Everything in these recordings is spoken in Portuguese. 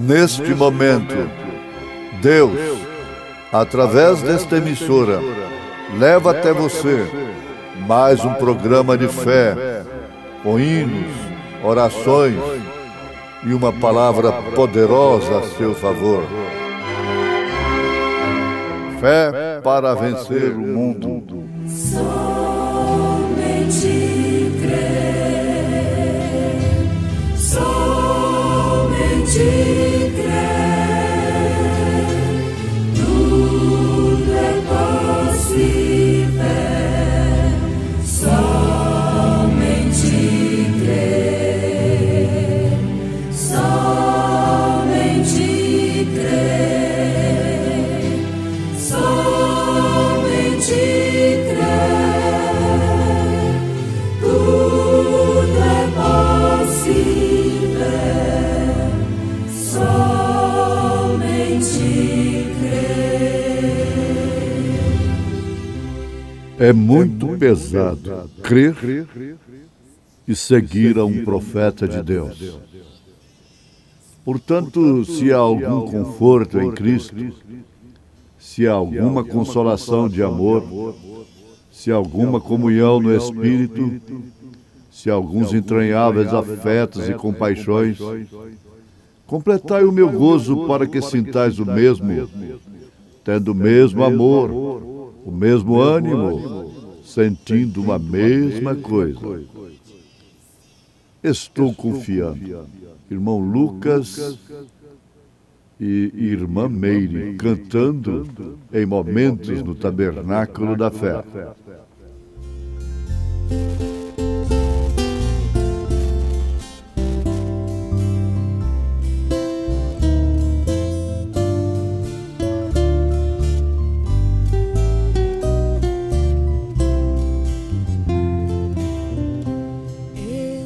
Neste momento, Deus, através desta emissora, leva até você mais um programa de fé, com hinos, orações e uma palavra poderosa a seu favor. Fé para vencer o mundo. Somente crer, somente crer, tudo é possível, somente crer, somente crer, somente crer, tudo é possível, somente crer. É muito pesado crer e seguir a um profeta de Deus. Portanto, se há algum conforto em Cristo, se há alguma consolação de amor, se há alguma comunhão no Espírito, se há alguns entranháveis afetos e compaixões, completai o meu gozo para que sintais o mesmo, tendo o mesmo amor, o mesmo ânimo, sentindo uma mesma coisa. Estou confiando. Irmão Lucas e irmã Meire cantando em momentos no Tabernáculo da Fé.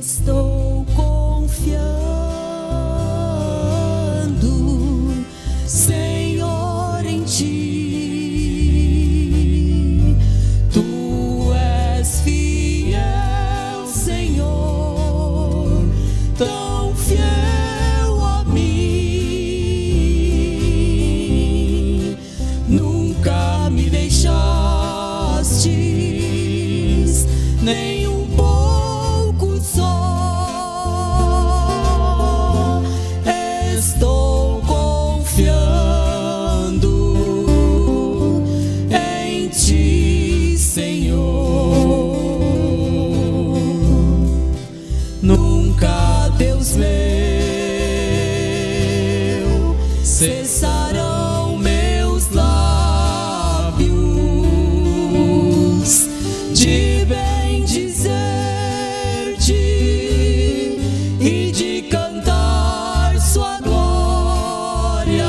Estou confiando, Senhor, em Ti. Tu és fiel, Senhor, tão fiel a mim. Nunca me deixastes, nem um pouco só. Estou confiando em Ti, Senhor. Nunca, Deus meu, cessarão meus lábios de bendizer-Te e de cantar Sua glória,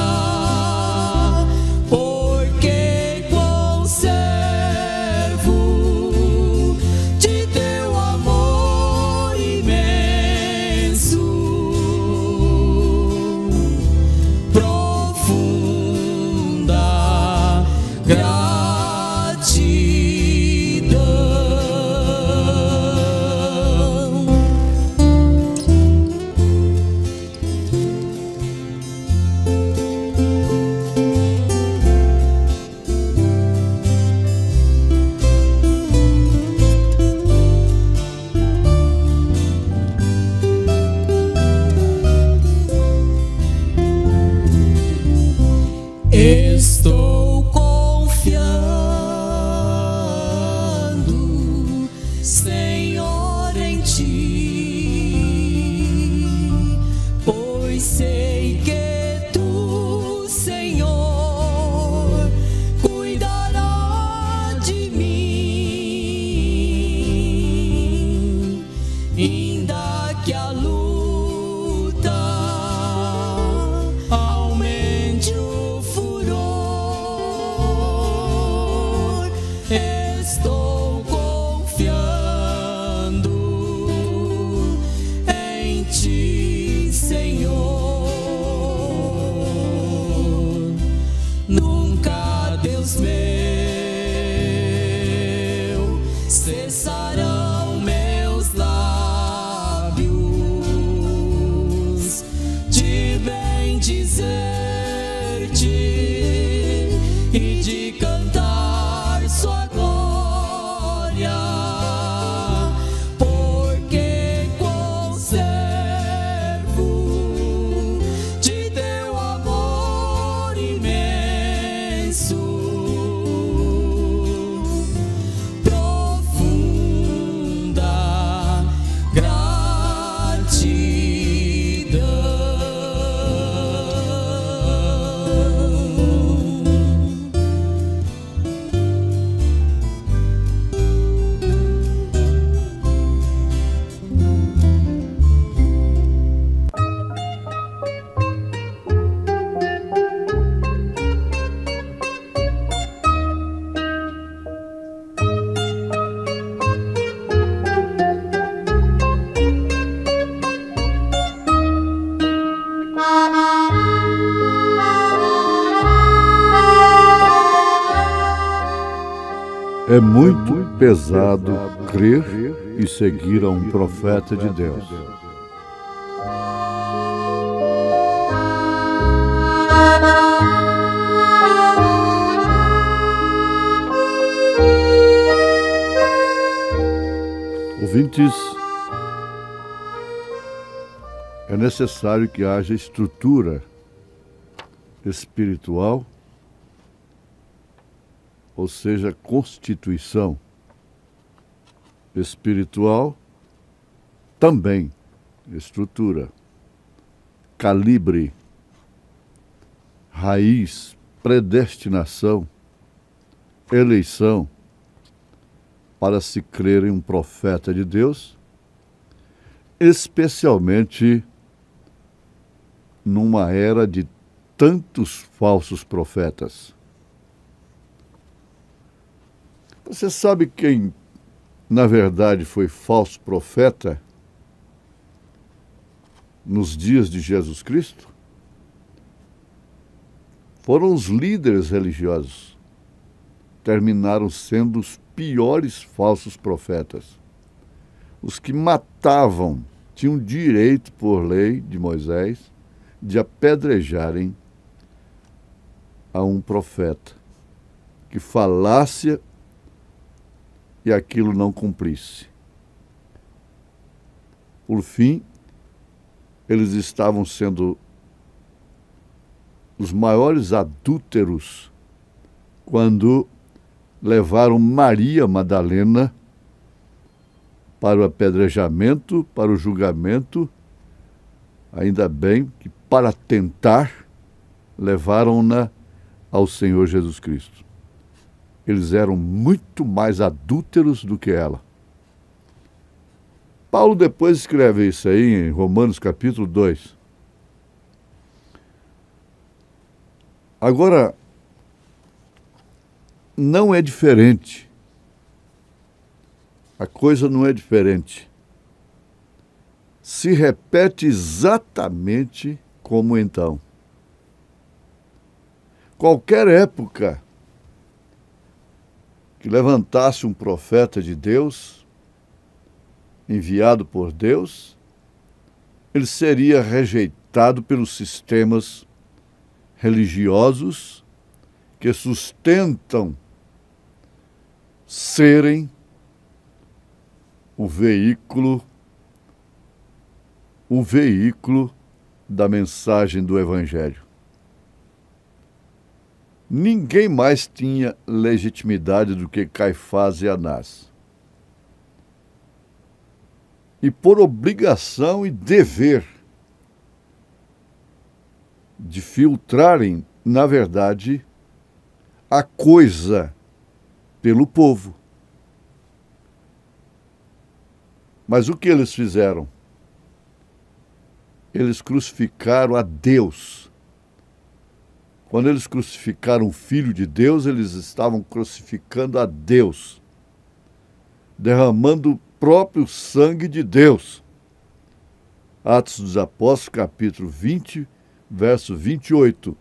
porque conservo de Teu amor imenso, profunda gratidão. Estou confiando, Senhor, em Ti, pois sei que Tu, Senhor, cuidará de mim, ainda que a luta aumente o furor. Estou confiando em Ti, Senhor. bendizer-te e de cantar sua glória, porque conservo de teu amor imenso, profunda É muito pesado crer e seguir a um profeta de Deus. Ouvintes, é necessário que haja estrutura espiritual, ou seja, constituição espiritual, também estrutura, calibre, raiz, predestinação, eleição, para se crer em um profeta de Deus, especialmente numa era de tantos falsos profetas. Você sabe quem, na verdade, foi falso profeta nos dias de Jesus Cristo? Foram os líderes religiosos. Terminaram sendo os piores falsos profetas. Os que matavam, tinham direito, por lei de Moisés, de apedrejarem a um profeta que falasse e aquilo não cumprisse. Por fim, eles estavam sendo os maiores adúlteros quando levaram Maria Madalena para o apedrejamento, para o julgamento, ainda bem que para tentar levaram-na ao Senhor Jesus Cristo. Eles eram muito mais adúlteros do que ela. Paulo depois escreve isso aí em Romanos capítulo 2. Agora, não é diferente. A coisa não é diferente. Se repete exatamente como então. Qualquer época que levantasse um profeta de Deus, enviado por Deus, ele seria rejeitado pelos sistemas religiosos que sustentam serem o veículo da mensagem do Evangelho. Ninguém mais tinha legitimidade do que Caifás e Anás. E por obrigação e dever de filtrarem, na verdade, a coisa pelo povo. Mas o que eles fizeram? Eles crucificaram a Deus. Quando eles crucificaram o Filho de Deus, eles estavam crucificando a Deus, derramando o próprio sangue de Deus. Atos dos Apóstolos, capítulo 20, verso 28.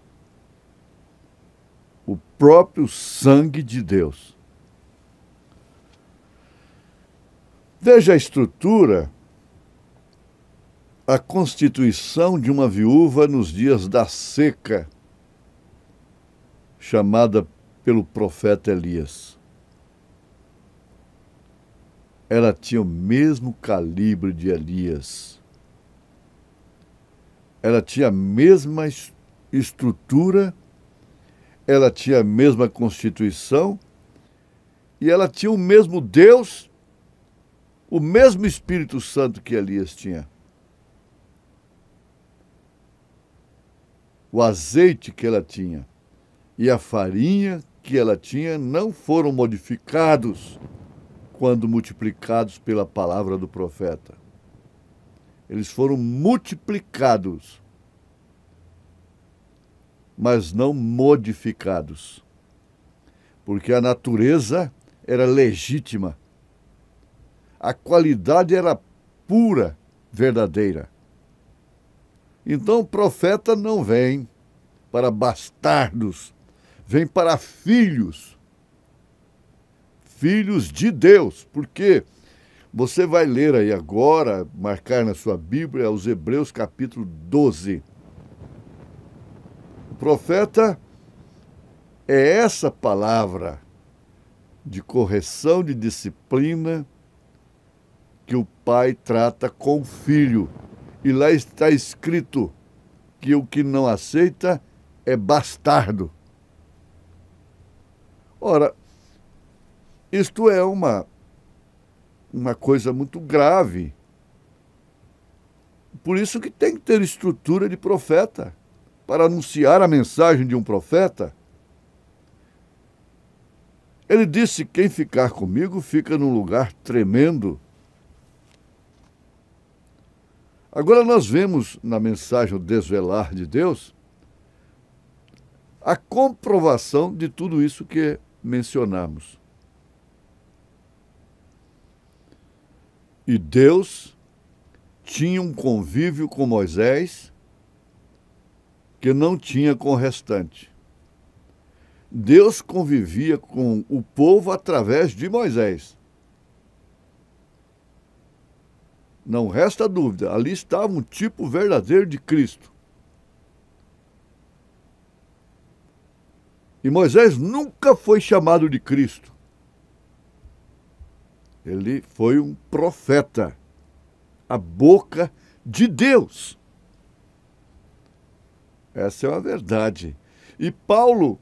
O próprio sangue de Deus. Veja a estrutura. a constituição de uma viúva nos dias da seca, chamada pelo profeta Elias. Ela tinha o mesmo calibre de Elias. Ela tinha a mesma estrutura, ela tinha a mesma constituição e ela tinha o mesmo Deus, o mesmo Espírito Santo que Elias tinha. O azeite que ela tinha e a farinha que ela tinha não foram modificados quando multiplicados pela palavra do profeta. Eles foram multiplicados, mas não modificados, porque a natureza era legítima, a qualidade era pura, verdadeira. Então o profeta não vem para bastardos, vem para filhos, filhos de Deus, porque você vai ler aí agora, marcar na sua Bíblia, os Hebreus capítulo 12. O profeta é essa palavra de correção, de disciplina, que o pai trata com o filho. E lá está escrito que o que não aceita é bastardo. Ora, isto é uma coisa muito grave. Por isso que tem que ter estrutura de profeta, para anunciar a mensagem de um profeta. Ele disse: quem ficar comigo fica num lugar tremendo. Agora nós vemos na mensagem O Desvelar de Deus a comprovação de tudo isso que mencionamos. E Deus tinha um convívio com Moisés que não tinha com o restante. Deus convivia com o povo através de Moisés. Não resta dúvida, ali estava um tipo verdadeiro de Cristo. E Moisés nunca foi chamado de Cristo. Ele foi um profeta, a boca de Deus. Essa é a verdade. E Paulo,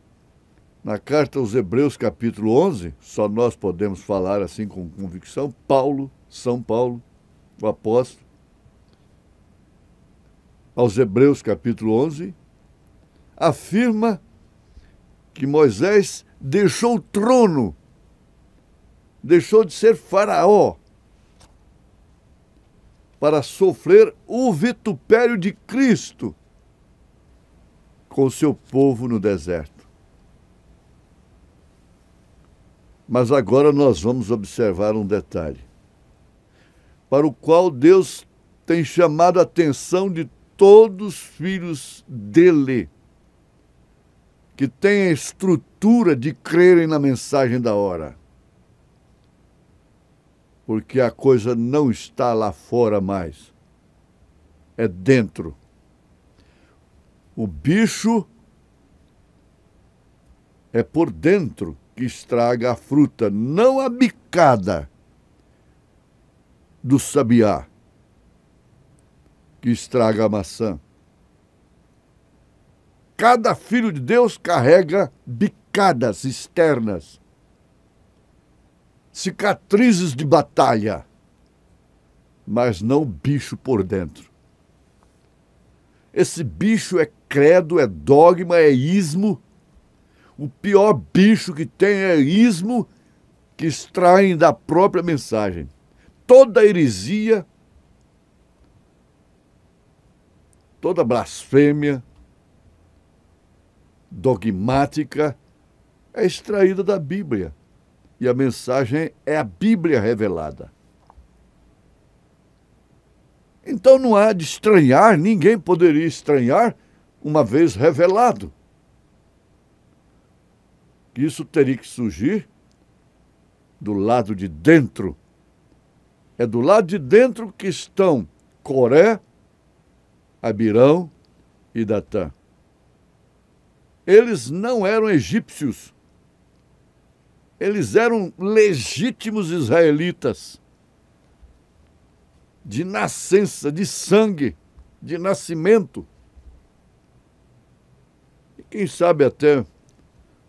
na carta aos Hebreus, capítulo 11, só nós podemos falar assim com convicção, Paulo, São Paulo, o apóstolo, aos Hebreus, capítulo 11, afirma que Moisés deixou o trono, deixou de ser faraó, para sofrer o vitupério de Cristo com o seu povo no deserto. Mas agora nós vamos observar um detalhe, para o qual Deus tem chamado a atenção de todos os filhos dele, que têm a estrutura de crerem na mensagem da hora. Porque a coisa não está lá fora mais, é dentro. O bicho é por dentro que estraga a fruta, não a bicada do sabiá que estraga a maçã. Cada filho de Deus carrega bicadas externas, cicatrizes de batalha, mas não bicho por dentro. Esse bicho é credo, é dogma, é ismo. O pior bicho que tem é ismo, que extraem da própria mensagem. Toda heresia, toda blasfêmia dogmática é extraída da Bíblia. E a mensagem é a Bíblia revelada. Então não há de estranhar, ninguém poderia estranhar, uma vez revelado. Isso teria que surgir do lado de dentro. É do lado de dentro que estão Coré, Abirão e Datã. Eles não eram egípcios. Eles eram legítimos israelitas, de nascença, de sangue, de nascimento. E quem sabe até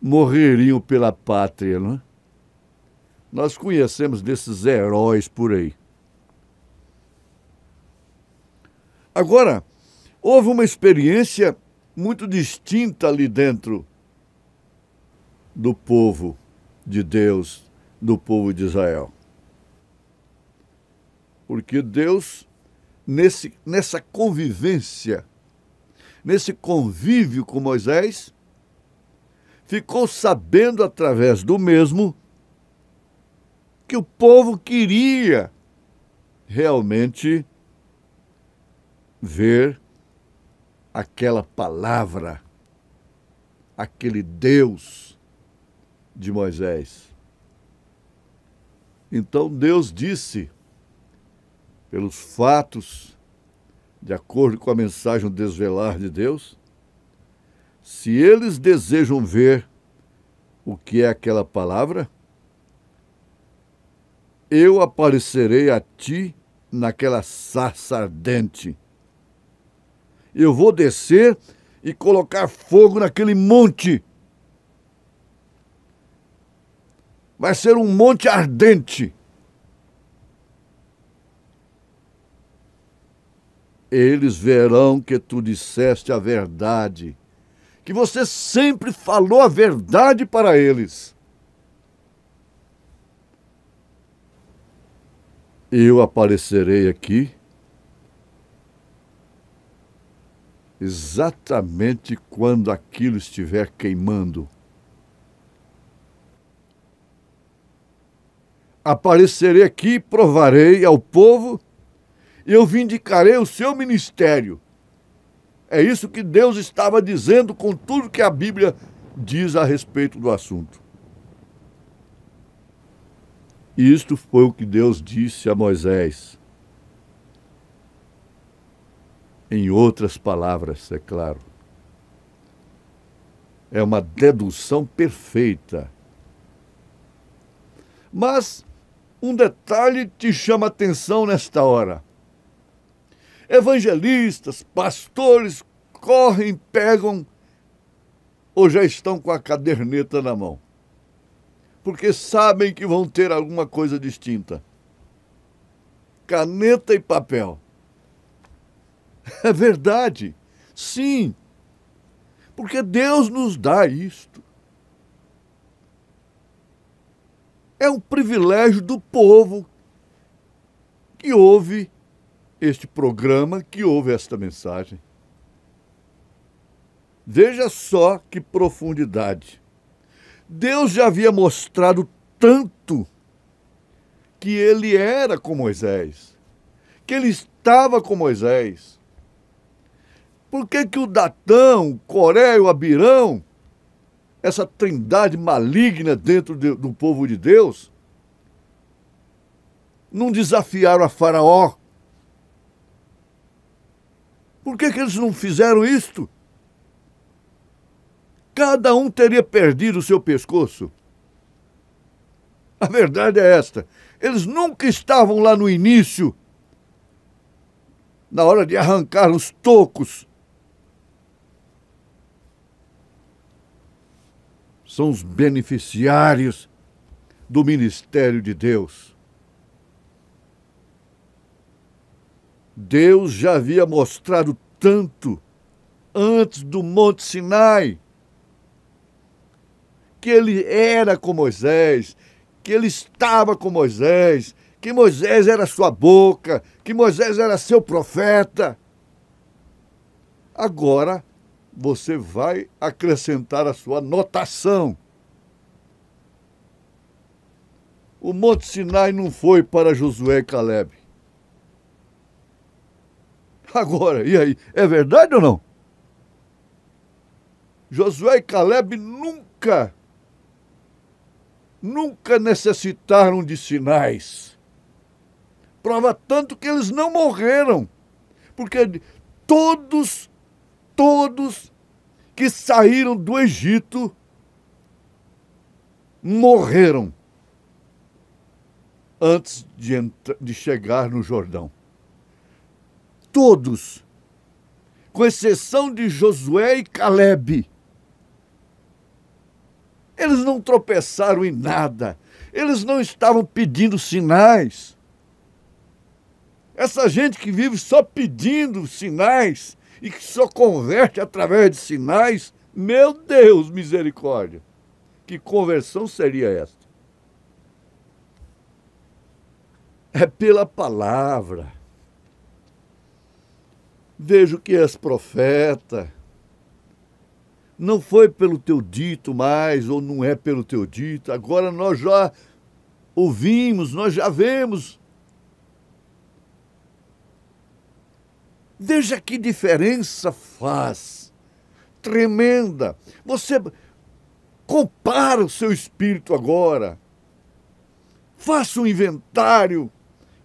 morreriam pela pátria, não é? Nós conhecemos desses heróis por aí. Agora, houve uma experiência muito distinta ali dentro do povo de Deus, do povo de Israel. Porque Deus, nessa convivência, nesse convívio com Moisés, ficou sabendo através do mesmo que o povo queria realmente ver aquela palavra, aquele Deus de Moisés. Então Deus disse, pelos fatos, de acordo com a mensagem desvelar de Deus, se eles desejam ver o que é aquela palavra, eu aparecerei a ti naquela sarça ardente. Eu vou descer e colocar fogo naquele monte. Vai ser um monte ardente. Eles verão que tu disseste a verdade, que você sempre falou a verdade para eles. Eu aparecerei aqui exatamente quando aquilo estiver queimando. Aparecerei aqui, provarei ao povo e eu vindicarei o seu ministério. É isso que Deus estava dizendo com tudo que a Bíblia diz a respeito do assunto. Isto foi o que Deus disse a Moisés. Em outras palavras, é claro. É uma dedução perfeita. Mas um detalhe te chama a atenção nesta hora. Evangelistas, pastores, correm, pegam ou já estão com a caderneta na mão, porque sabem que vão ter alguma coisa distinta. Caneta e papel. É verdade, sim, porque Deus nos dá isto. É um privilégio do povo que ouve este programa, que ouve esta mensagem. Veja só que profundidade. Deus já havia mostrado tanto que ele era com Moisés, que ele estava com Moisés. Por que o Datã, o Coré e o Abirão, essa trindade maligna dentro do povo de Deus, não desafiaram a Faraó? Por que eles não fizeram isto? Cada um teria perdido o seu pescoço. A verdade é esta. Eles nunca estavam lá no início, na hora de arrancar os tocos. São os beneficiários do ministério de Deus. Deus já havia mostrado tanto antes do Monte Sinai, que ele era com Moisés, que ele estava com Moisés, que Moisés era sua boca, que Moisés era seu profeta. Agora você vai acrescentar a sua notação. O Monte Sinai não foi para Josué e Calebe. Agora, e aí, é verdade ou não? Josué e Calebe nunca necessitaram de sinais. Prova tanto que eles não morreram, porque todos que saíram do Egito morreram antes de chegar no Jordão. Todos, com exceção de Josué e Calebe. Eles não tropeçaram em nada. Eles não estavam pedindo sinais. Essa gente que vive só pedindo sinais e que só converte através de sinais, meu Deus, misericórdia. Que conversão seria esta? É pela palavra. Vejo que és profeta. Não foi pelo teu dito mais, ou não é pelo teu dito. Agora nós já ouvimos, nós já vemos. Veja que diferença faz. Tremenda. Você compara o seu espírito agora. Faça um inventário.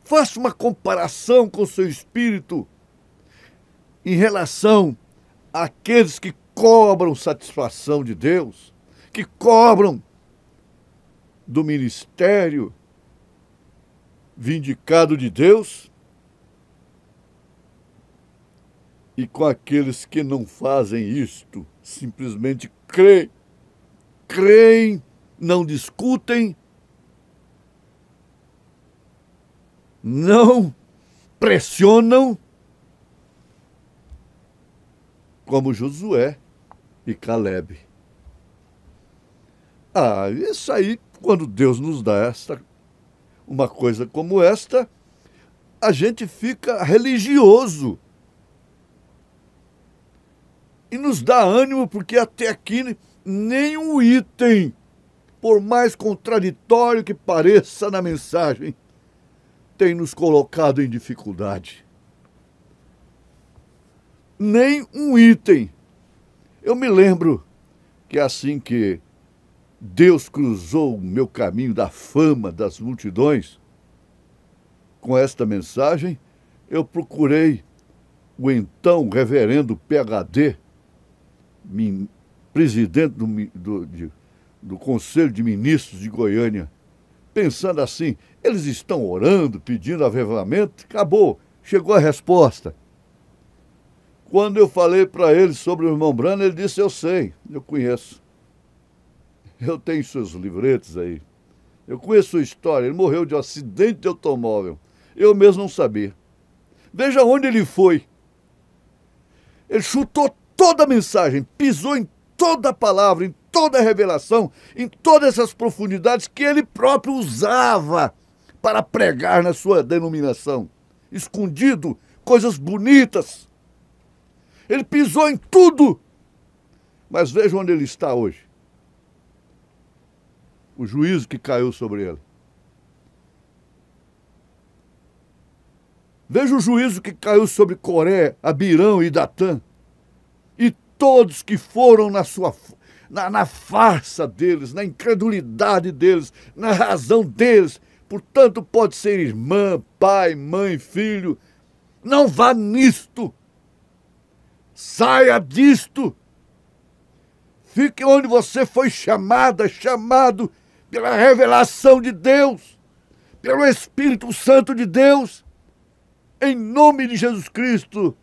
Faça uma comparação com o seu espírito em relação àqueles que cobram satisfação de Deus, que cobram do ministério vindicado de Deus, e com aqueles que não fazem isto, simplesmente creem, não discutem, não pressionam, como Josué e Calebe. Isso aí, quando Deus nos dá uma coisa como esta, a gente fica religioso. E nos dá ânimo, porque até aqui nenhum item, por mais contraditório que pareça na mensagem, tem nos colocado em dificuldade. Nem um item. Eu me lembro que assim que Deus cruzou o meu caminho da fama das multidões, com esta mensagem, eu procurei o então reverendo PhD, presidente do Conselho de Ministros de Goiânia, pensando assim, eles estão orando, pedindo avivamento, acabou, chegou a resposta. Quando eu falei para ele sobre o irmão Brano, ele disse, eu sei, eu conheço. Eu tenho seus livretos aí. Eu conheço sua história, ele morreu de um acidente de automóvel. Eu mesmo não sabia. Veja onde ele foi. Ele chutou toda a mensagem, pisou em toda a palavra, em toda a revelação, em todas essas profundidades que ele próprio usava para pregar na sua denominação. Escondido, coisas bonitas. Ele pisou em tudo. Mas veja onde ele está hoje. O juízo que caiu sobre ele. Veja o juízo que caiu sobre Coré, Abirão e Datã. E todos que foram na farsa deles, na incredulidade deles, na razão deles. Portanto, pode ser irmã, pai, mãe, filho. Não vá nisto. Saia disto. Fique onde você foi chamado pela revelação de Deus, pelo Espírito Santo de Deus, em nome de Jesus Cristo.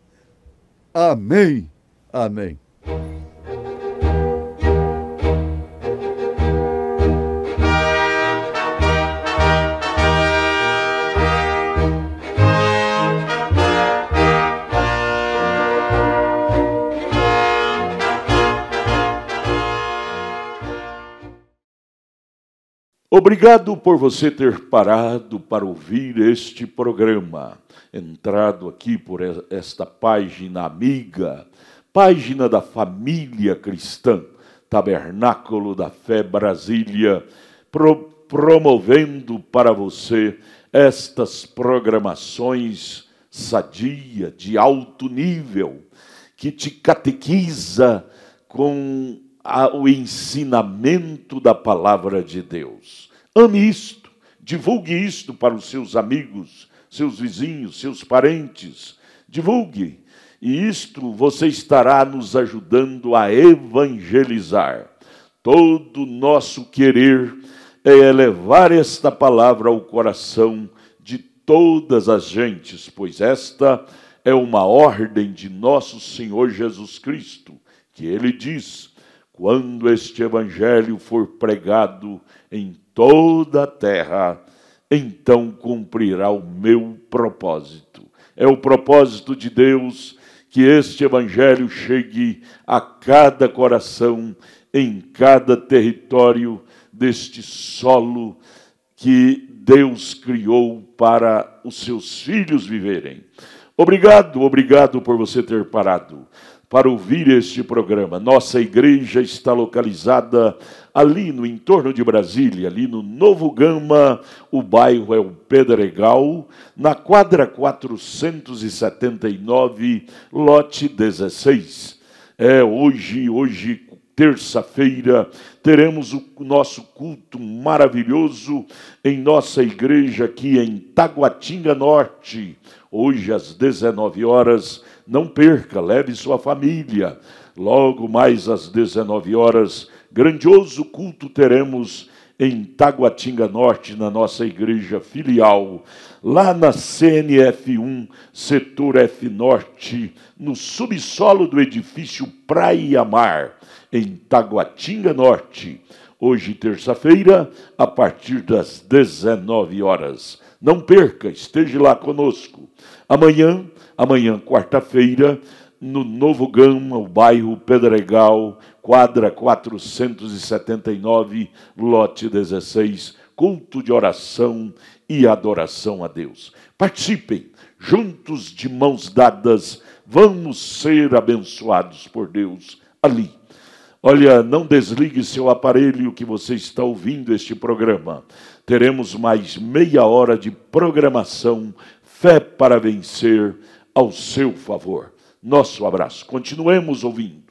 Amém. Amém. Obrigado por você ter parado para ouvir este programa, entrado aqui por esta página amiga, página da família cristã, Tabernáculo da Fé Brasília, promovendo para você estas programações sadia, de alto nível, que te catequiza com o ensinamento da palavra de Deus. Ame isto, divulgue isto para os seus amigos, seus vizinhos, seus parentes. Divulgue E isto você estará nos ajudando a evangelizar. Todo o nosso querer é levar esta palavra ao coração de todas as gentes, pois esta é uma ordem de nosso Senhor Jesus Cristo, que ele diz: quando este evangelho for pregado em toda a terra, então cumprirá o meu propósito. É o propósito de Deus que este evangelho chegue a cada coração, em cada território deste solo que Deus criou para os seus filhos viverem. Obrigado por você ter parado para ouvir este programa. Nossa igreja está localizada ali no entorno de Brasília, ali no Novo Gama, o bairro é o Pedregal, na quadra 479, lote 16. Hoje, terça-feira, teremos o nosso culto maravilhoso em nossa igreja aqui em Taguatinga Norte. Hoje às 19 horas, não perca, leve sua família. Logo mais às 19 horas, grandioso culto teremos em Taguatinga Norte, na nossa igreja filial, lá na CNF1, setor F Norte, no subsolo do edifício Praia Mar, em Taguatinga Norte. Hoje, terça-feira, a partir das 19 horas. Não perca, esteja lá conosco. Amanhã, quarta-feira, no Novo Gama, o bairro Pedregal, quadra 479, lote 16, culto de oração e adoração a Deus. Participem, juntos de mãos dadas, vamos ser abençoados por Deus ali. Olha, não desligue seu aparelho que você está ouvindo este programa. Teremos mais meia hora de programação, Fé para Vencer, ao seu favor. Nosso abraço. Continuemos ouvindo.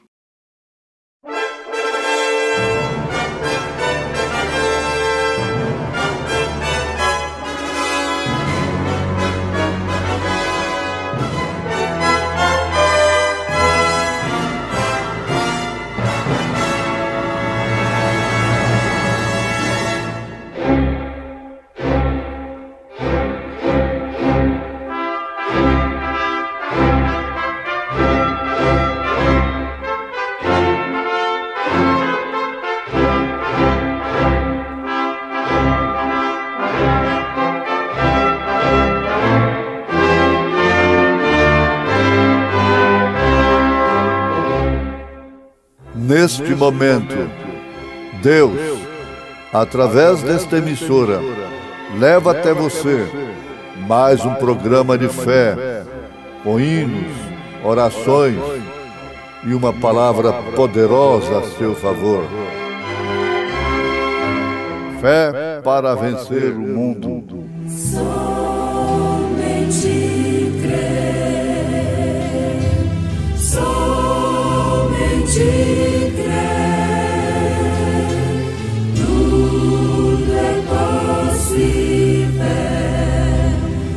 Neste momento, Deus, através desta emissora, leva até você mais um programa de fé, com hinos, orações e uma palavra poderosa a seu favor. Fé para vencer o mundo. Somente crer, somente crer, tudo é possível,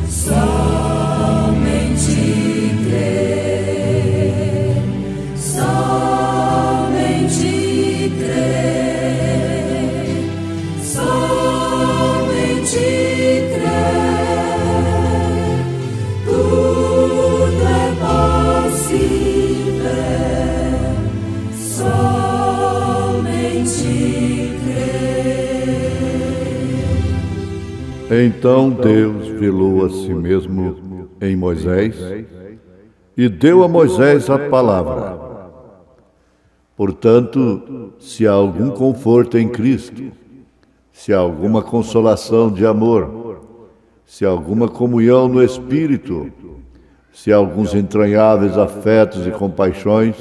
somente crer, somente crer, somente crer, tudo é possível, somente crer. Então Deus velou a si mesmo em Moisés e deu a Moisés a palavra. Portanto, se há algum conforto em Cristo, se há alguma consolação de amor, se há alguma comunhão no Espírito, se há alguns entranháveis afetos e compaixões,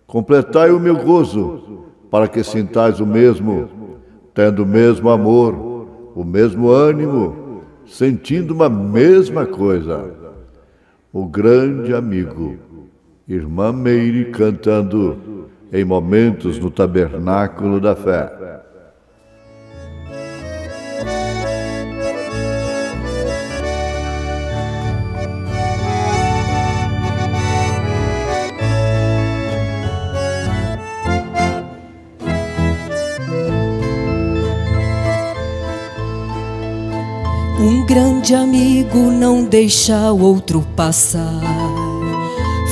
completai o meu gozo, para que sintais o mesmo, tendo o mesmo amor, o mesmo ânimo, sentindo uma mesma coisa. O grande amigo, Irmã Meire, cantando em momentos no Tabernáculo da Fé. grande amigo não deixa o outro passar.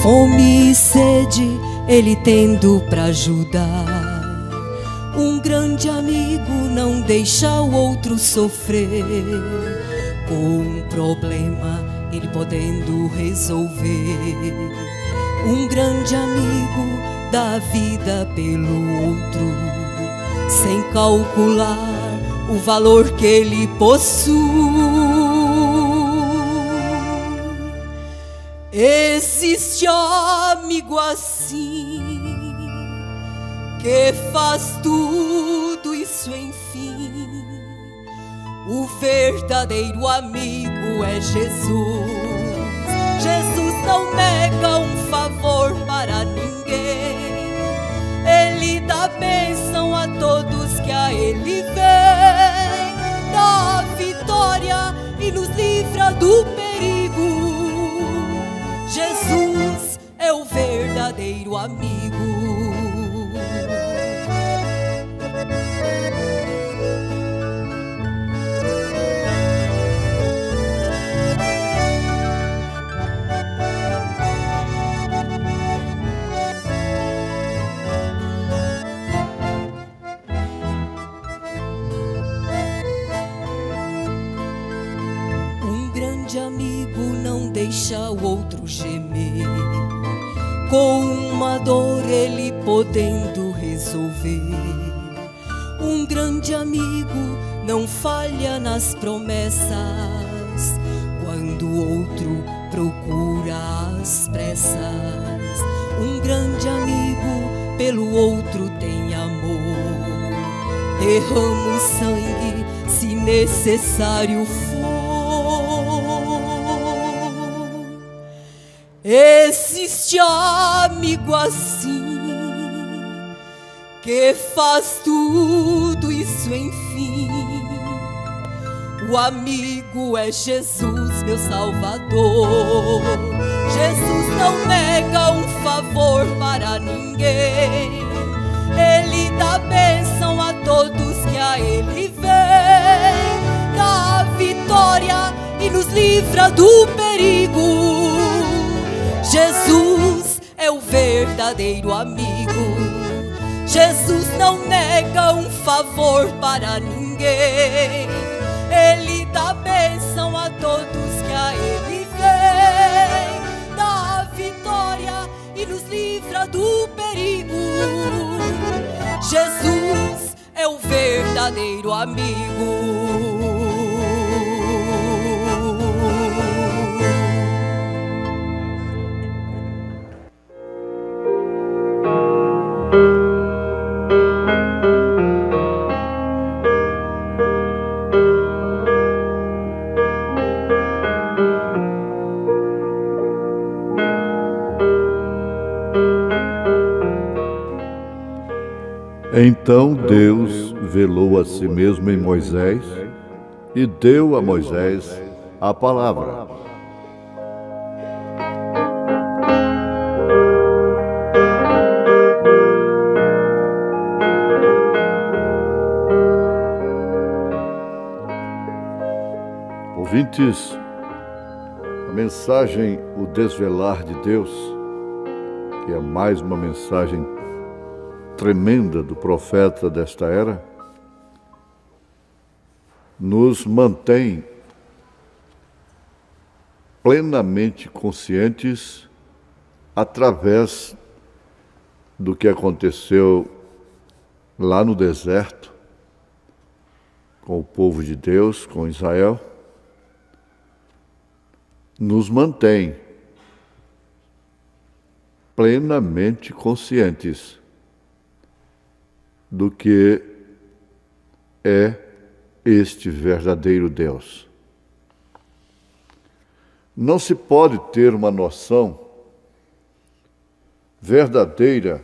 Fome e sede ele tendo pra ajudar. Um grande amigo não deixa o outro sofrer. Com um problema ele podendo resolver. Um grande amigo dá vida pelo outro, sem calcular o valor que ele possui. Existe amigo assim, que faz tudo isso enfim. O verdadeiro amigo é Jesus. Jesus não nega um favor para ninguém. Ele dá bênção a todos que a ele vem. Dá a vitória e nos livra do perigo. Jesus é o verdadeiro amigo. Amigo não deixa o outro gemer. Com uma dor ele podendo resolver. Um grande amigo não falha nas promessas. Quando o outro procura às pressas. Um grande amigo pelo outro tem amor. Derrama o sangue se necessário for. Existe amigo assim, que faz tudo isso enfim. O amigo é Jesus, meu Salvador. Jesus não nega um favor para ninguém. Ele dá bênção a todos que a ele vem. Dá a vitória e nos livra do perigo. Jesus é o verdadeiro amigo. Jesus não nega um favor para ninguém. Ele dá bênção a todos que a ele vem. Dá a vitória e nos livra do perigo. Jesus é o verdadeiro amigo. Então Deus velou a si mesmo em Moisés e deu a Moisés a palavra. Ouvintes, a mensagem O Desvelar de Deus, que é mais uma mensagem tremenda do profeta desta era, nos mantém plenamente conscientes através do que aconteceu lá no deserto com o povo de Deus, com Israel. Nos mantém plenamente conscientes do que é este verdadeiro Deus. Não se pode ter uma noção verdadeira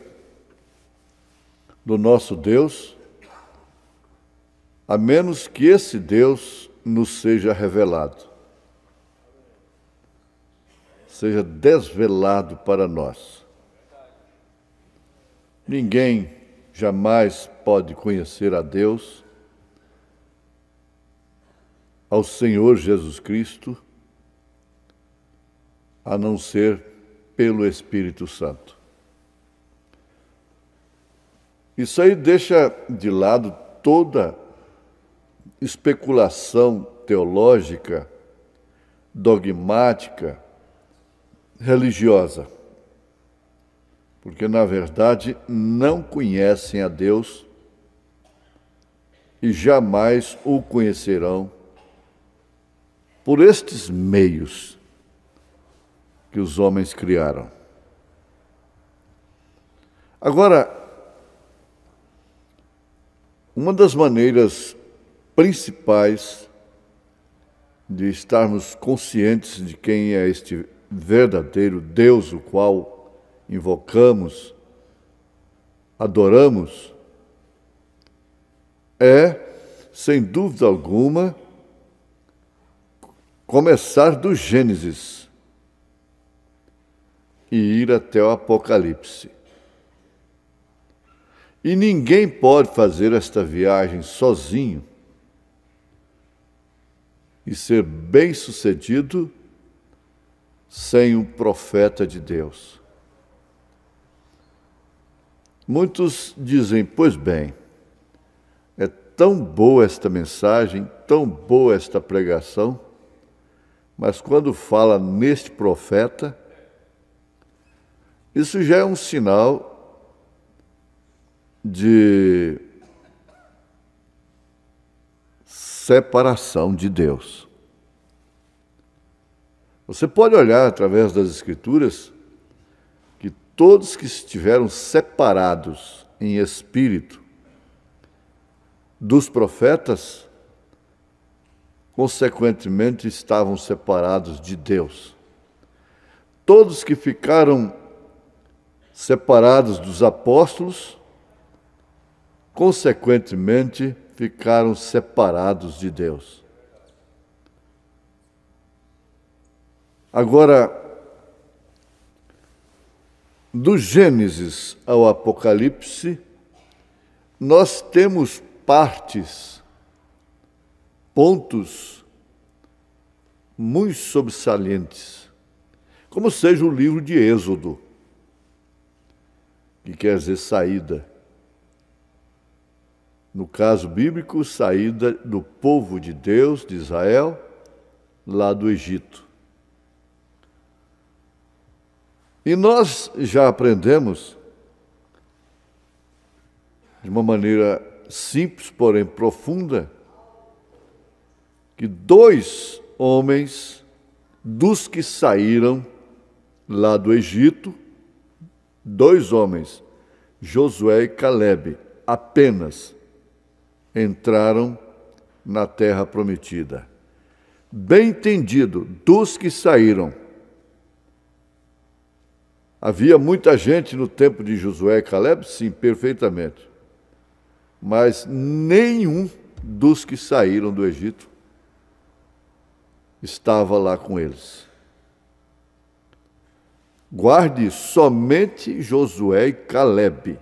do nosso Deus, a menos que esse Deus nos seja revelado, seja desvelado para nós. Ninguém jamais pode conhecer a Deus ao Senhor Jesus Cristo, a não ser pelo Espírito Santo. Isso aí deixa de lado toda especulação teológica, dogmática, religiosa, porque, na verdade, não conhecem a Deus e jamais o conhecerão por estes meios que os homens criaram. Agora, uma das maneiras principais de estarmos conscientes de quem é este verdadeiro Deus, o qual invocamos, adoramos, é, sem dúvida alguma, começar do Gênesis e ir até o Apocalipse. E ninguém pode fazer esta viagem sozinho e ser bem-sucedido sem um profeta de Deus. Muitos dizem, pois bem, é tão boa esta mensagem, tão boa esta pregação, mas quando fala neste profeta, isso já é um sinal de separação de Deus. Você pode olhar através das Escrituras que todos que estiveram separados em espírito dos profetas, consequentemente estavam separados de Deus. Todos que ficaram separados dos apóstolos, consequentemente ficaram separados de Deus. Agora, do Gênesis ao Apocalipse, nós temos partes, pontos muito sobressalentes, como seja o livro de Êxodo, que quer dizer saída. No caso bíblico, saída do povo de Deus, de Israel, lá do Egito. E nós já aprendemos, de uma maneira simples, porém profunda, que 2 homens dos que saíram lá do Egito, 2 homens, Josué e Calebe, apenas entraram na terra prometida. Bem entendido, dos que saíram. Havia muita gente no tempo de Josué e Calebe? Sim, perfeitamente. Mas nenhum dos que saíram do Egito estava lá com eles. Guarde somente Josué e Calebe.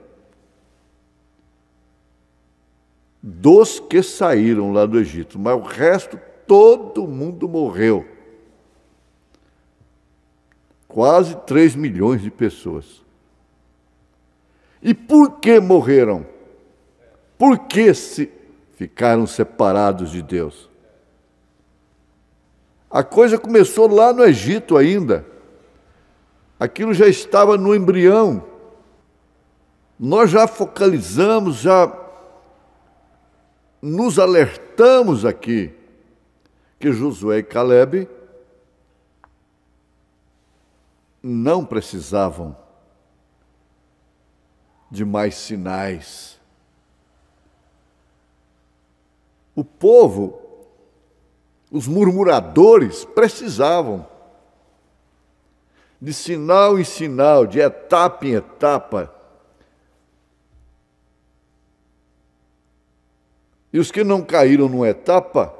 Dos que saíram lá do Egito, mas o resto, todo mundo morreu. Quase 3 milhões de pessoas. E por que morreram? Por que ficaram separados de Deus? A coisa começou lá no Egito ainda. Aquilo já estava no embrião. Nós já focalizamos, já nos alertamos aqui que Josué e Calebe não precisavam de mais sinais. O povo, os murmuradores, precisavam de sinal em sinal, de etapa em etapa. E os que não caíram numa etapa,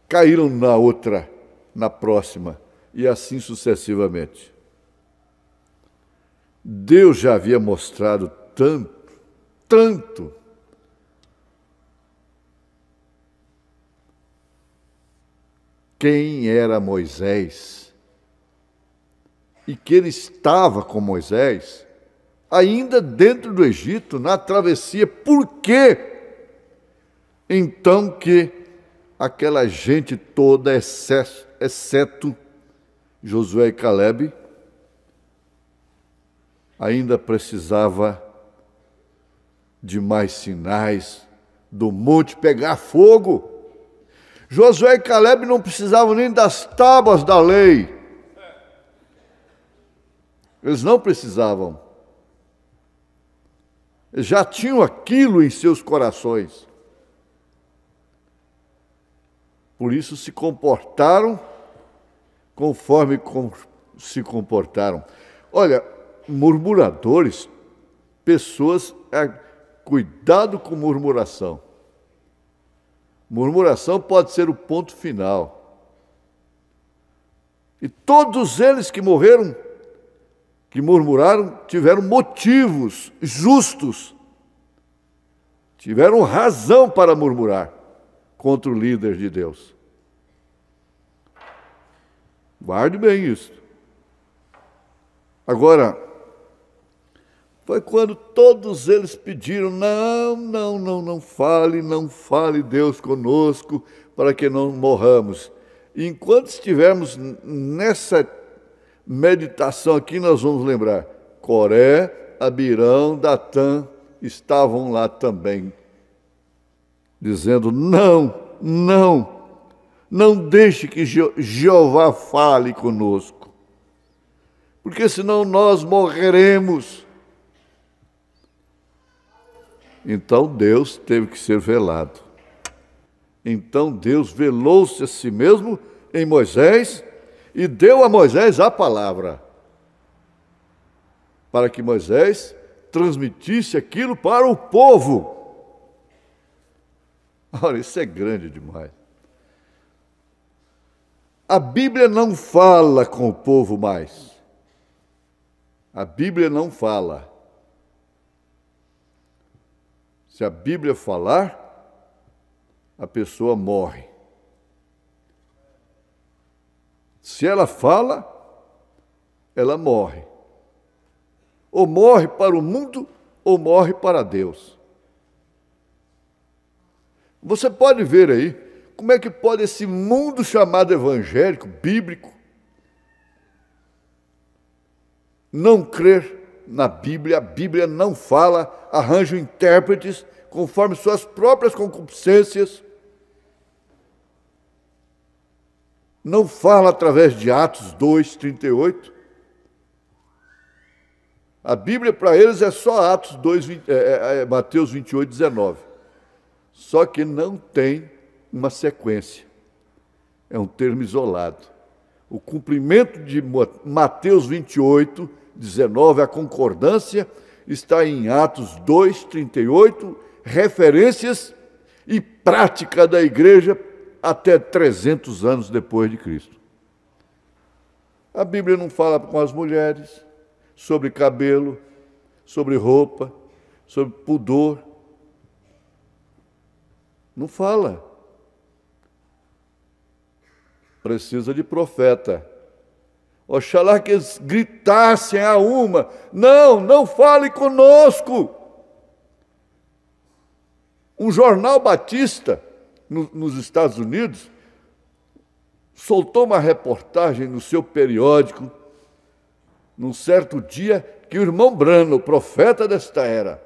caíram na outra, na próxima, e assim sucessivamente. Deus já havia mostrado tanto, quem era Moisés e que ele estava com Moisés, ainda dentro do Egito, na travessia. Por quê? Então que aquela gente toda, exceto Josué e Calebe, ainda precisava de mais sinais, do monte pegar fogo. Josué e Calebe não precisavam nem das tábuas da lei. Eles não precisavam. Eles já tinham aquilo em seus corações. Por isso se comportaram conforme se comportaram. Olha, murmuradores, pessoas, cuidado com murmuração. Murmuração pode ser o ponto final. E todos eles que morreram, que murmuraram, tiveram motivos justos, tiveram razão para murmurar contra o líder de Deus. Guarde bem isso. Agora, foi quando todos eles pediram: não fale Deus conosco, para que não morramos. E enquanto estivermos nessa meditação aqui, nós vamos lembrar: Coré, Abirão, Datã estavam lá também, dizendo: não deixe que Jeová fale conosco, porque senão nós morreremos. Então Deus teve que ser velado. Então Deus velou-se a si mesmo em Moisés e deu a Moisés a palavra, para que Moisés transmitisse aquilo para o povo. Olha, isso é grande demais. A Bíblia não fala com o povo mais. A Bíblia não fala. Se a Bíblia falar, a pessoa morre. Se ela fala, ela morre. Ou morre para o mundo, ou morre para Deus. Você pode ver aí como é que pode esse mundo chamado evangélico, bíblico, não crer na Bíblia. A Bíblia não fala, arranjam intérpretes conforme suas próprias concupiscências. Não fala através de Atos 2:38. A Bíblia para eles é só Atos 2, Mateus 28:19. Só que não tem uma sequência. É um termo isolado. O cumprimento de Mateus 28:19, a concordância, está em Atos 2:38, referências e prática da igreja até 300 anos depois de Cristo. A Bíblia não fala com as mulheres sobre cabelo, sobre roupa, sobre pudor. Não fala. Precisa de profeta. Oxalá que eles gritassem a uma: não fale conosco. Um jornal batista nos Estados Unidos soltou uma reportagem no seu periódico, num certo dia, que o irmão Branham, o profeta desta era,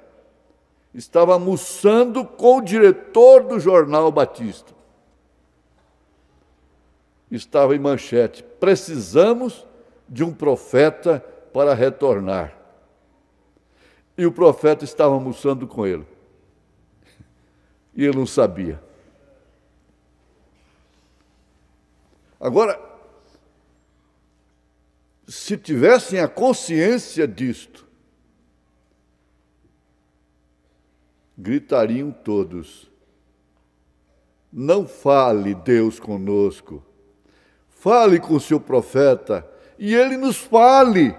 estava almoçando com o diretor do jornal batista. Estava em manchete: precisamos de um profeta para retornar. E o profeta estava almoçando com ele. E ele não sabia. Agora, se tivessem a consciência disto, gritariam todos: não fale Deus conosco, fale com o seu profeta, e ele nos fale.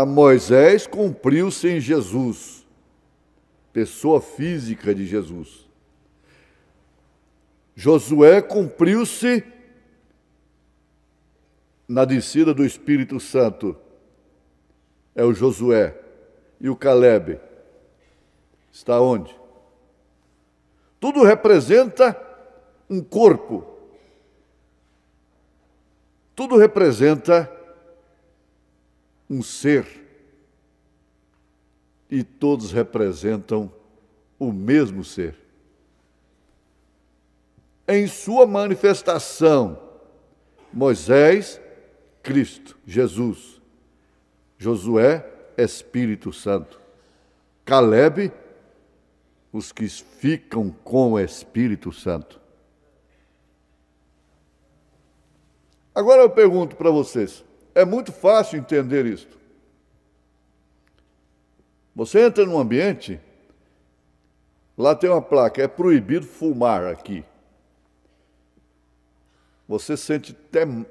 Moisés cumpriu-se em Jesus, pessoa física de Jesus. Josué cumpriu-se na descida do Espírito Santo. É o Josué. E o Calebe está onde? Tudo representa um corpo. Tudo representa um ser. E todos representam o mesmo ser. Em sua manifestação, Moisés, Cristo, Jesus. Josué, Espírito Santo. Calebe, os que ficam com o Espírito Santo. Agora eu pergunto para vocês, é muito fácil entender isto. Você entra num ambiente, lá tem uma placa, é proibido fumar aqui. Você sente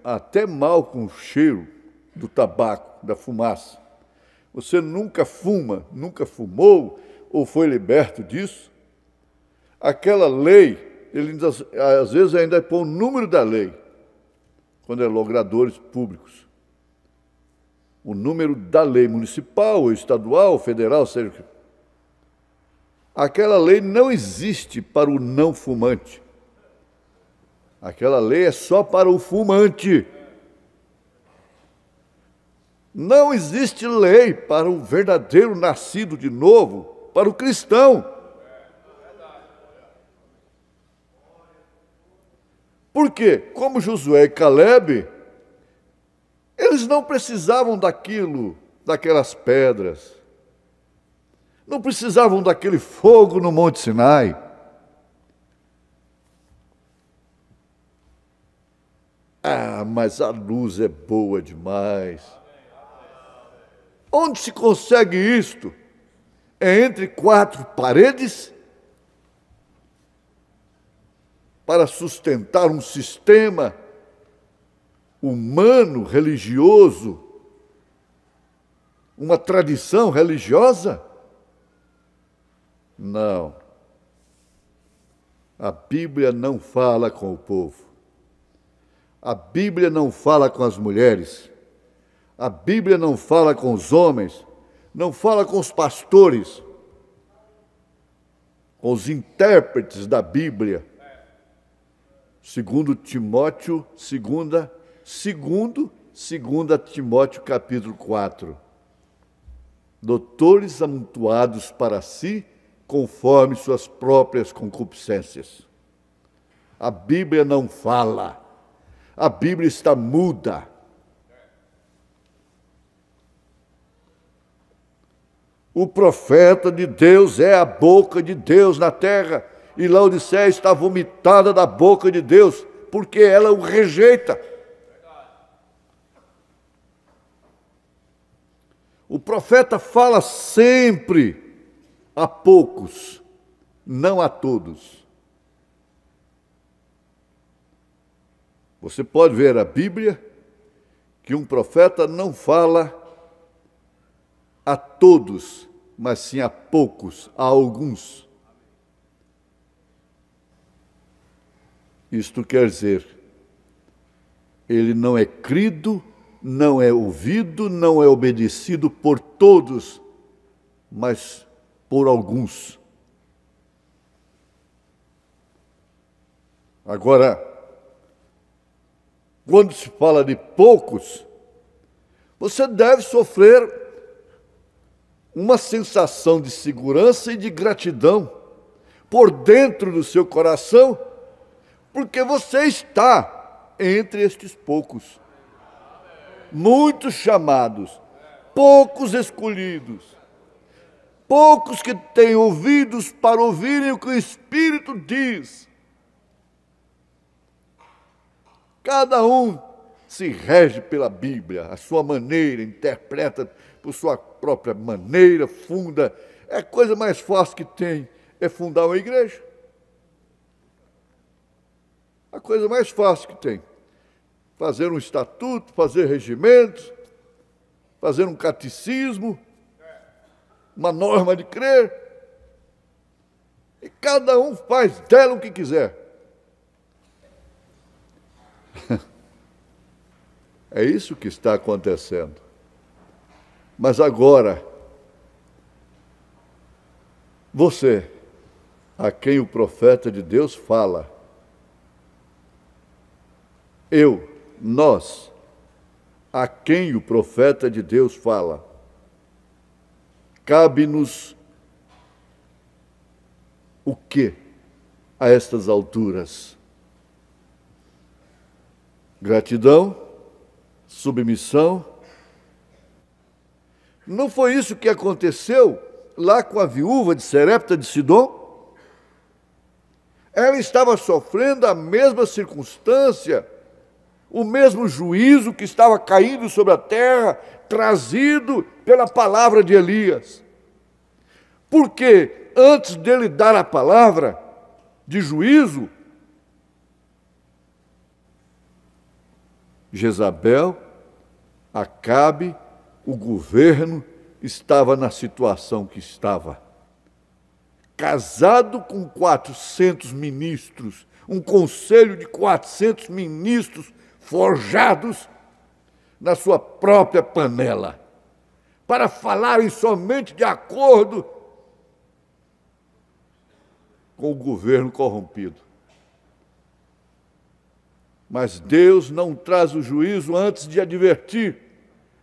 até mal com o cheiro do tabaco, da fumaça. Você nunca fuma, nunca fumou ou foi liberto disso. Aquela lei, ele às vezes ainda põe o número da lei, quando é logradores públicos. O número da lei municipal, ou estadual, ou federal, seja o que. Aquela lei não existe para o não fumante. Aquela lei é só para o fumante. Não existe lei para o verdadeiro nascido de novo, para o cristão. Por quê? Como Josué e Calebe, eles não precisavam daquelas pedras. Não precisavam daquele fogo no Monte Sinai. Ah, mas a luz é boa demais. Onde se consegue isto? É entre quatro paredes? Para sustentar um sistema humano, religioso, uma tradição religiosa? Não. A Bíblia não fala com o povo. A Bíblia não fala com as mulheres. A Bíblia não fala com os homens. Não fala com os pastores. Com os intérpretes da Bíblia. Segundo Timóteo, segunda Timóteo capítulo 4. Doutores amontoados para si, conforme suas próprias concupiscências. A Bíblia não fala. A Bíblia está muda. O profeta de Deus é a boca de Deus na terra. E Laodiceia está vomitada da boca de Deus, porque ela o rejeita. O profeta fala sempre a poucos, não a todos. Você pode ver a Bíblia que um profeta não fala a todos, mas sim a poucos, a alguns. Isto quer dizer, ele não é crido, não é ouvido, não é obedecido por todos, mas por alguns. Agora, quando se fala de poucos, você deve sofrer uma sensação de segurança e de gratidão por dentro do seu coração, porque você está entre estes poucos. Muitos chamados, poucos escolhidos, poucos que têm ouvidos para ouvirem o que o Espírito diz. Cada um se rege pela Bíblia, a sua maneira, interpreta por sua própria maneira, funda. É a coisa mais fácil que tem, é fundar uma igreja. A coisa mais fácil que tem. Fazer um estatuto, fazer regimentos, fazer um catecismo, uma norma de crer. E cada um faz dela o que quiser. É isso que está acontecendo. Mas agora, você, a quem o profeta de Deus fala, nós, a quem o profeta de Deus fala, cabe-nos o que a estas alturas? Gratidão, submissão. Não foi isso que aconteceu lá com a viúva de Serepta de Sidom? Ela estava sofrendo a mesma circunstância, o mesmo juízo que estava caindo sobre a terra, trazido pela palavra de Elias. Porque antes dele dar a palavra de juízo, Jezabel, Acabe, o governo estava na situação que estava. Casado com 400 ministros, um conselho de 400 ministros forjados na sua própria panela, para falarem somente de acordo com o governo corrompido. Mas Deus não traz o juízo antes de advertir.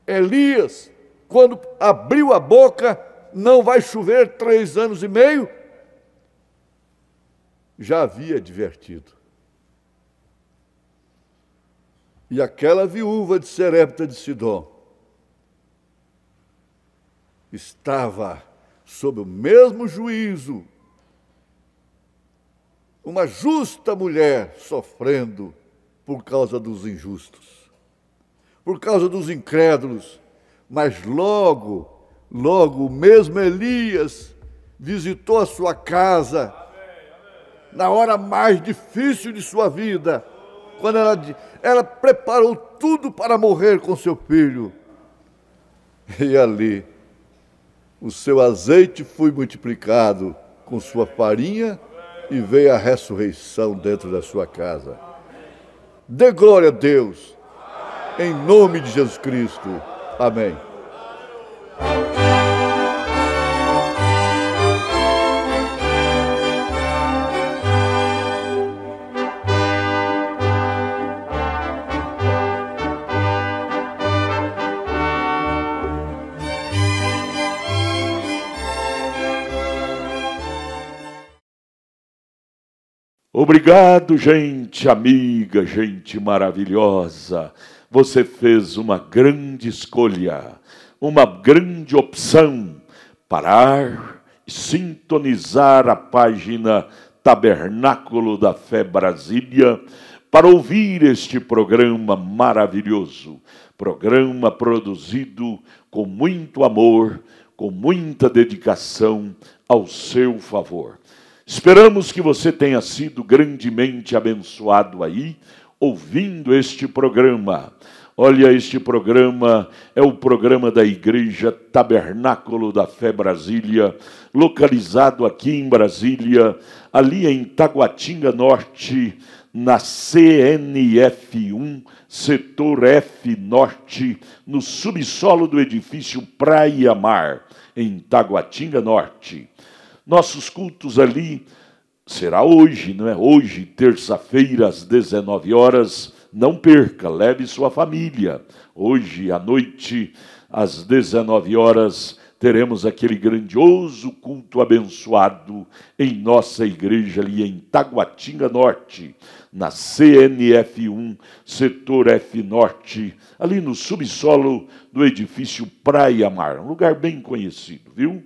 Elias, quando abriu a boca, não vai chover 3 anos e meio, já havia advertido. E aquela viúva de Serepta de Sidom estava sob o mesmo juízo, uma justa mulher sofrendo por causa dos injustos, por causa dos incrédulos. Mas logo o mesmo Elias visitou a sua casa, na hora mais difícil de sua vida, quando ela preparou tudo para morrer com seu filho. E ali, o seu azeite foi multiplicado com sua farinha e veio a ressurreição dentro da sua casa. Dê glória a Deus, em nome de Jesus Cristo. Amém. Obrigado, gente amiga, gente maravilhosa. Você fez uma grande escolha, uma grande opção, parar e sintonizar a página Tabernáculo da Fé Brasília para ouvir este programa maravilhoso, programa produzido com muito amor, com muita dedicação ao seu favor. Esperamos que você tenha sido grandemente abençoado aí, ouvindo este programa. Olha, este programa é o programa da Igreja Tabernáculo da Fé Brasília, localizado aqui em Brasília, ali em Taguatinga Norte, na CNF1, setor F Norte, no subsolo do edifício Praia Mar, em Taguatinga Norte. Nossos cultos ali será hoje, não é? Hoje, terça-feira, às 19 horas. Não perca, leve sua família. Hoje à noite, às 19 horas, teremos aquele grandioso culto abençoado em nossa igreja ali em Taguatinga Norte, na CNF1, setor F Norte, ali no subsolo do edifício Praia Mar, um lugar bem conhecido, viu?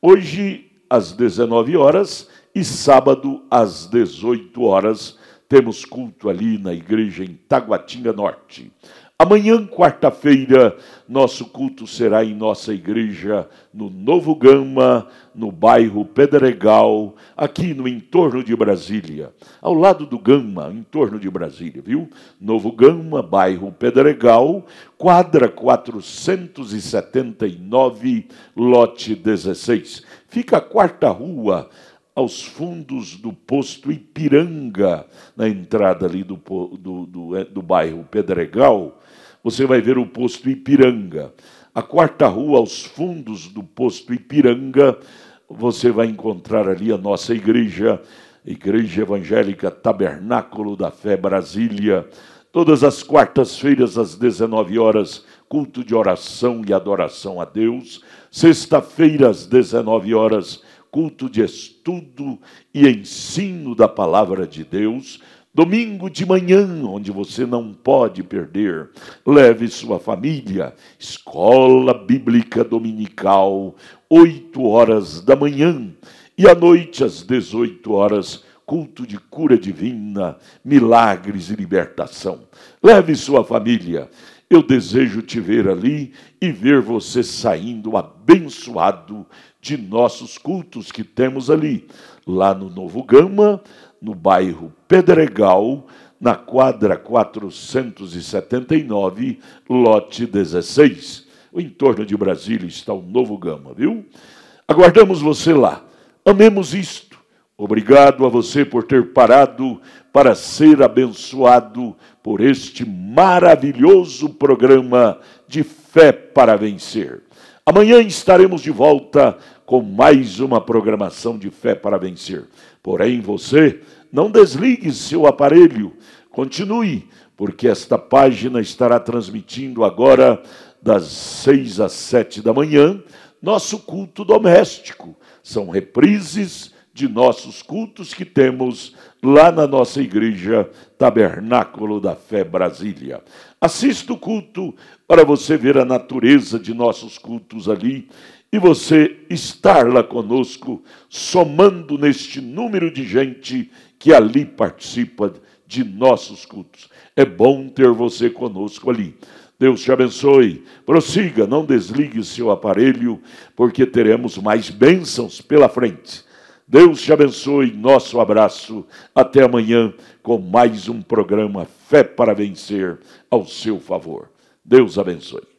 Hoje, às 19 horas e sábado às 18 horas, temos culto ali na igreja em Taguatinga Norte. Amanhã, quarta-feira, nosso culto será em nossa igreja no Novo Gama, no bairro Pedregal, aqui no entorno de Brasília. Ao lado do Gama, em torno de Brasília, viu? Novo Gama, bairro Pedregal, quadra 479, lote 16. Fica a quarta rua, aos fundos do posto Ipiranga, na entrada ali do bairro Pedregal. você vai ver o posto Ipiranga. A quarta rua, aos fundos do posto Ipiranga, você vai encontrar ali a nossa igreja, Igreja Evangélica Tabernáculo da Fé Brasília. Todas as quartas-feiras, às 19 horas, culto de oração e adoração a Deus. Sexta-feira, às 19 horas, culto de estudo e ensino da Palavra de Deus. Domingo de manhã, onde você não pode perder, leve sua família, escola bíblica dominical, 8 horas da manhã. E à noite, às 18 horas, culto de cura divina, milagres e libertação. Leve sua família. Eu desejo te ver ali e ver você saindo abençoado de nossos cultos que temos ali. Lá no Novo Gama, no bairro Pedregal, na quadra 479, lote 16. O entorno de Brasília está o Novo Gama, viu? Aguardamos você lá. Amemos isto. Obrigado a você por ter parado para ser abençoado por este maravilhoso programa de Fé para Vencer. Amanhã estaremos de volta com mais uma programação de Fé para Vencer. Porém, você não desligue seu aparelho. Continue, porque esta página estará transmitindo agora das 6 às 7 da manhã nosso culto doméstico. São reprises de nossos cultos que temos lá na nossa igreja Tabernáculo da Fé Brasília. Assista o culto para você ver a natureza de nossos cultos ali e você estar lá conosco, somando neste número de gente que ali participa de nossos cultos. É bom ter você conosco ali. Deus te abençoe. Prossiga, não desligue seu aparelho, porque teremos mais bênçãos pela frente. Deus te abençoe. Nosso abraço. Até amanhã com mais um programa Fé para Vencer ao seu favor. Deus abençoe.